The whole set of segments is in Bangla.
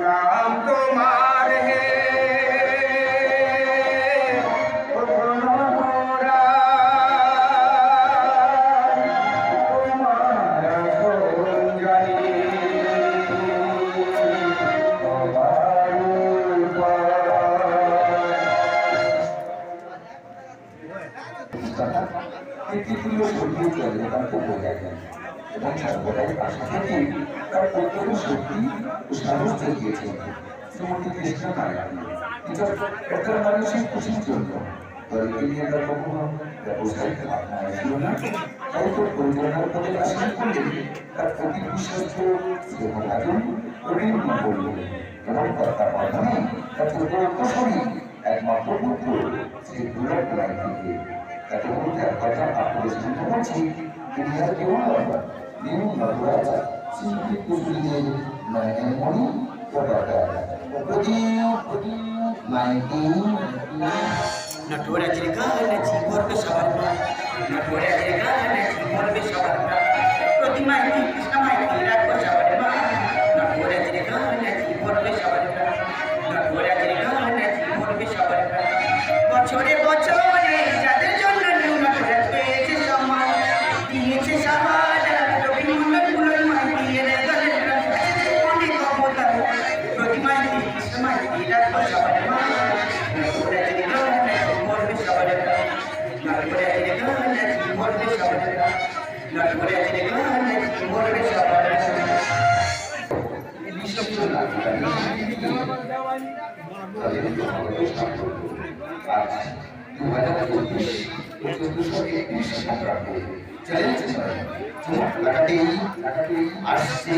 नाम तुम्हारे অবস্থাটা কীর্তিগুলো সরিয়ে চলে তাকে বোঝা যায় এবং সর্বদাই পাশে থেকে তার প্রত্যেক শক্তি ও সাহস জুগিয়েছেন শ্রীমতী কৃষ্ণা নারায়ণ। এটা একটা মানুষের খুশির জন্য দলকে নিয়ে তার কখনো ব্যবসায়িক ভাবনা ছিল না, তাই তো পরিচালনার পথে আসেন করলেন তার অতি বিশ্বস্ত স্নেহভাজন অভিনন্দন করলেন এবং তত্ত্বাবধানে তার ছোট অন্তঃসরী একমাত্র পুত্র শ্রী দুর্গা রায় থেকে তাকে বলতে কথা আপনাদের শুনতে পাচ্ছি তিনি আর কেউ নয় নিউ নটরাজ শ্রীমতী কুসুমের নয়নমণি প্রদাতা নটরাজের গানে জীবন সবার নটরাজের গানে জীবন সবার প্রতিমায় কৃষ্ণমায় রাখবো সবার মা নটরাজের গানে জীবন সবার নটরাজের গানে জীবন সবার বছরে বছরে যাদের জন্য নিউ নটরাজ পেয়েছে সম্মান দিয়েছে সবার রবীন্দ্রনাথ ফুলের মাই দিয়ে গেলেন অনেক অবদান প্রতিমায় কৃষ্ণমায় রাখবো সবার মা নটরাজের গানে জীবন সবার নটরাজের গানে জীবন সবার নটরাজের গানে জীবন সবার আজ 2024 চ্যালেঞ্জ লাগাতেই আসছে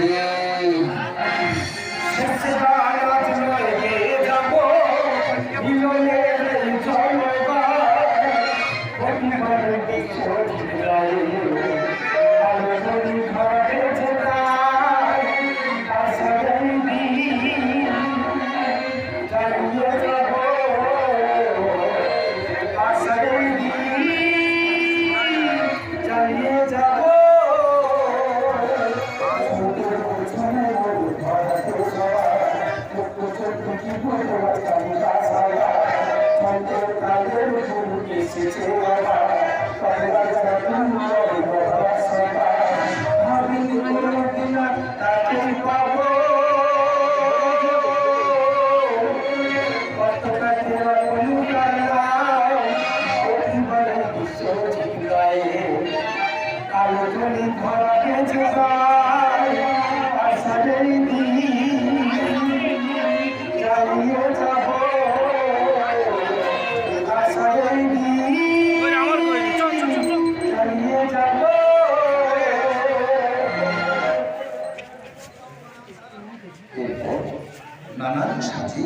নানান সাথে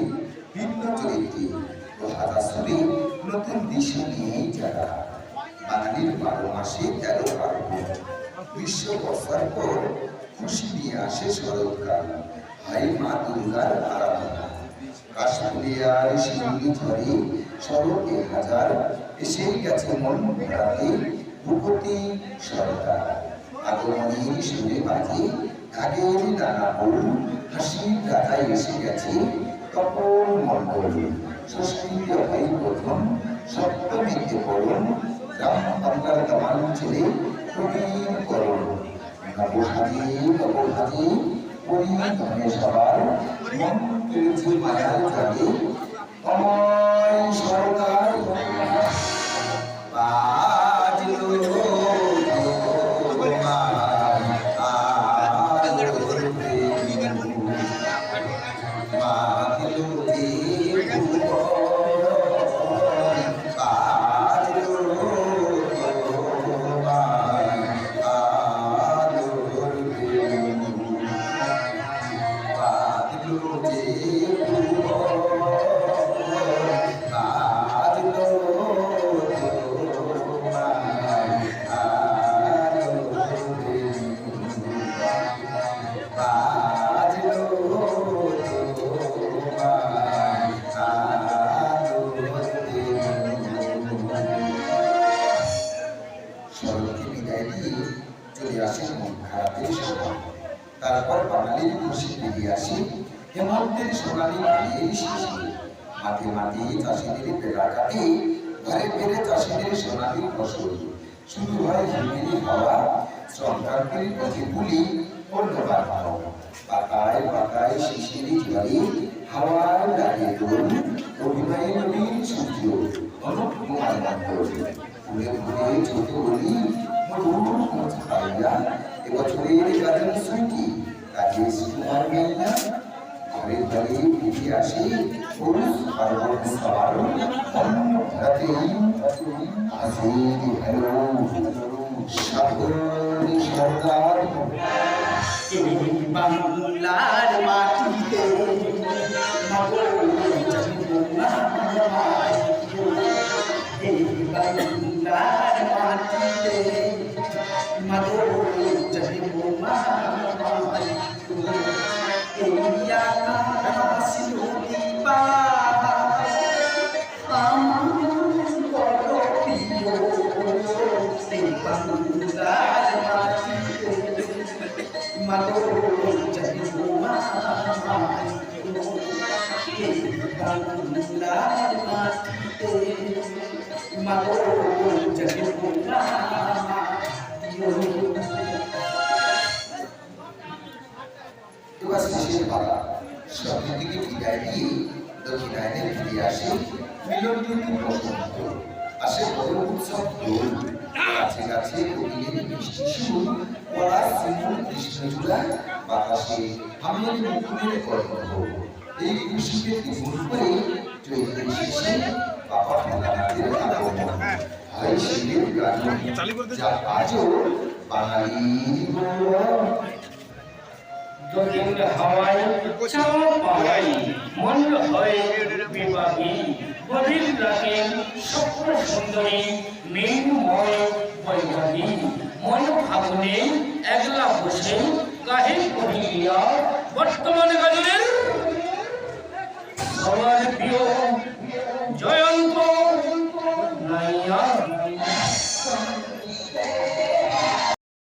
ভিন্ন চরিত্রে ও হাজারে নতুন দিশা নিয়ে যারা বাঙালির 12 মাসে 13 পার্বণ বিশ্ব বর্ষার পর খুশি নিয়ে আসে শরৎকাল। হাই মা দুর্গার আরাধনা কাশফুলিয়ার শিউলি ঝরে শরতে হাজার এসে গেছে মন ভরাতে ভূপতি সরকার আগমনী সুরে বাজে আগের নানা বল হাসির গাথায় এসে গেছে তপন মণ্ডল ষষ্ঠীতে হয় প্রথম সপ্তমীতে করণ রাম বাংলার দামান ছেলে প্রবীণ করণ নবহাজি পরিধনে সবার মন পেয়েছে মায়ার জাগে অময় সরকার তারপর বাঙালির খুশি ফিরে আসি হেমন্তের সোনালি কালের শেষে মাঠে মাঠে চাষিদের পেড়া কাটে ঘরে ফেরে চাষিদের সোনালি ফসল শুরু হয় হিমেলি হাওয়া শ্রমকান্তির পথে বুলি অন্যবার হাওয়া পাতায় পাতায় শিশিরি ঝরে হাওয়ার দাঁড়িয়ে দোল অভিনয় নবীর সূর্য অনুপ কুমার মন্ডল ঘুরে ঘুরে ছোট বলি মধুর খোঁজ পাইয়া এবছরের গাজন শুনকি কাজে সুমার গাইয়া ঘরে ঘরে ফিরে আসে পুরুষ পার্বণ সবার অন্য রাতেই হাসির হেলো সাগরী সরকার এই বাংলার মাটিতে মগর জন্মায় এই বাংলার মাটিতে মগর জন্মায় এই আকাশ নদী পাহাড় আমার বড় প্রিয় এই বাংলার মাটিতে মগর জন্মায় এই বাংলার মাটিতে মগর জন্মায় এবার শেষের পালা সন্ধ্যের দিকে বিদায় দিয়ে দক্ষিণায়নে ফিরে আসে মিলন কিন্তু বসন্ত আসে বড় উৎসব দোল কাছে কাছে কোকিলের মিষ্টি সুর পড়া সিমুল কৃষ্ণচূড়া বাতাসে হামের মুকুলের গল্প এই খুশিকে দ্বিগুণ করে চৈত্রের শেষে বাবা ভোলানাথের আগমন হয় শিবের গান যা আজও বাঙালির গৌরব দক্ষিণ হাওয়ায় চাওয়া পাওয়াই মন হয় বিবাহী গভীর রাতে স্বপ্ন সুন্দরী মেঘময় বৈবাহী মন ফাগুনে একলা বসে গাহে কহিলিয়া বর্তমান গাজনের সবার